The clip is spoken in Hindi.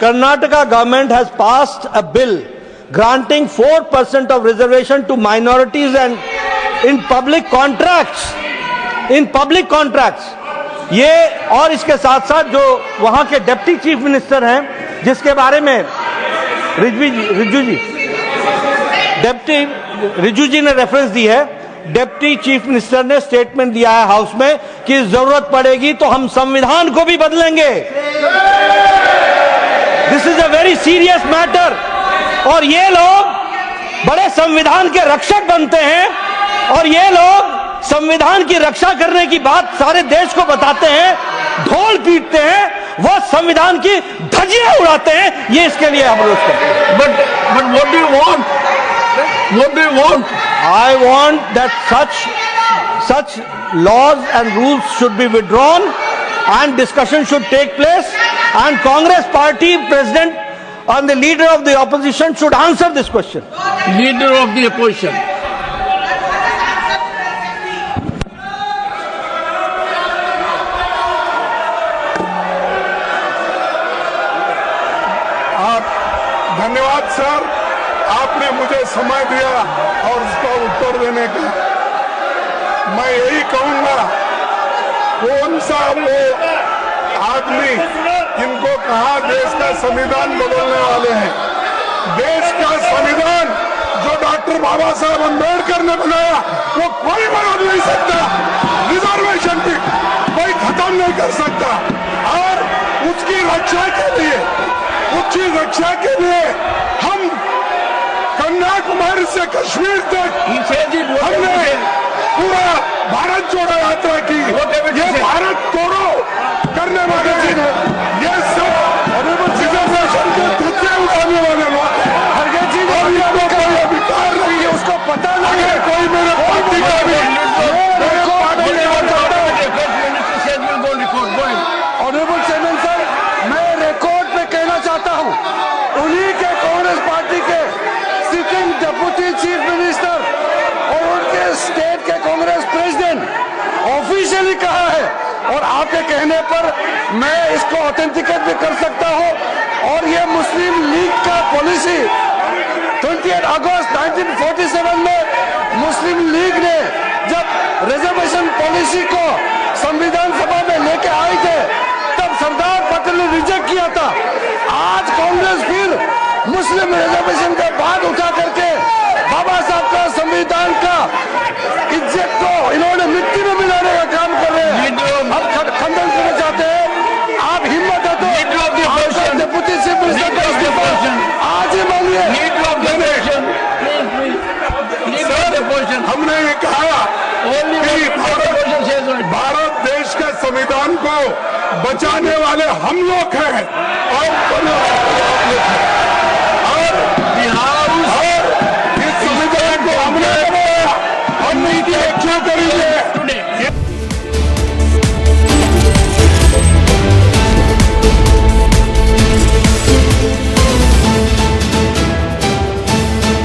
Karnataka government has passed a bill granting 4% of reservation to minorities and in public contracts. ये और इसके साथ साथ जो वहां के डिप्टी चीफ मिनिस्टर हैं, जिसके बारे में रिजू जी ने रेफरेंस दी है, डिप्टी चीफ मिनिस्टर ने स्टेटमेंट दिया है हाउस में कि जरूरत पड़ेगी तो हम संविधान को भी बदलेंगे। This is a very serious matter. और ये लोग बड़े संविधान के रक्षक बनते हैं और ये लोग संविधान की रक्षा करने की बात सारे देश को बताते हैं, ढोल पीटते हैं, वह संविधान की धज्जियां उड़ाते हैं। ये इसके लिए हम रोज करते हैं। But what do you want? What do you want? I want that such laws and rules should be withdrawn and discussion should take place, and Congress party president and the leader of the opposition should answer this question. Leader of the opposition. धन्यवाद सर, आपने मुझे समय दिया और उसका उत्तर देने का। मैं यही कहूंगा, कौन सा वो आदमी इनको कहा देश का संविधान बदलने वाले हैं? देश का संविधान जो डॉक्टर बाबा साहब अम्बेडकर ने बनाया वो कोई बदल नहीं सकता। रिजर्वेशन की कोई खत्म नहीं कर सकता। और उसकी रक्षा के लिए हम कन्याकुमारी से कश्मीर तक हमने पूरा भारत जोड़ो यात्रा की। ये भारत तोड़ो करने वाले ये सब रिजर्वेशन के धज्जे उड़ाने वाले लोग और इनको कोई अधिकार नहीं है, उसको पता नहीं है। कोई मेरे पार्टी का भी ऑनरेबल चेयरमैन सर, मैं रिकॉर्ड पे कहना चाहता हूं, उन्हीं के कांग्रेस पार्टी के सिटिंग डिप्टी चीफ मिनिस्टर और उनके स्टेट के कांग्रेस प्रेसिडेंट ऑफिशियली कहा है, और आपके कहने पर मैं इसको ऑथेंटिकेट भी कर सकता हूं। और ये मुस्लिम लीग का पॉलिसी 28 अगस्त 1947 में मुस्लिम लीग ने जब रिजर्वेशन पॉलिसी को संविधान सभा में लेके आए थे, तब सरदार पटेल ने रिजेक्ट किया था। आज कांग्रेस फिर मुस्लिम रिजर्वेशन का बात उठा करके बाबा साहब का संविधान का इज्जत को इन्होंने मिट्टी में मिलाने का काम कर रहे हैं। अब खंडन करना चाहते हैं। आप हिम्मत है तो डिप्टी चीफ मिनिस्टर का इस्तीफा आज ही मांगिए। हमने ये कहा कि भारत देश के संविधान को बचाने वाले हम लोग हैं और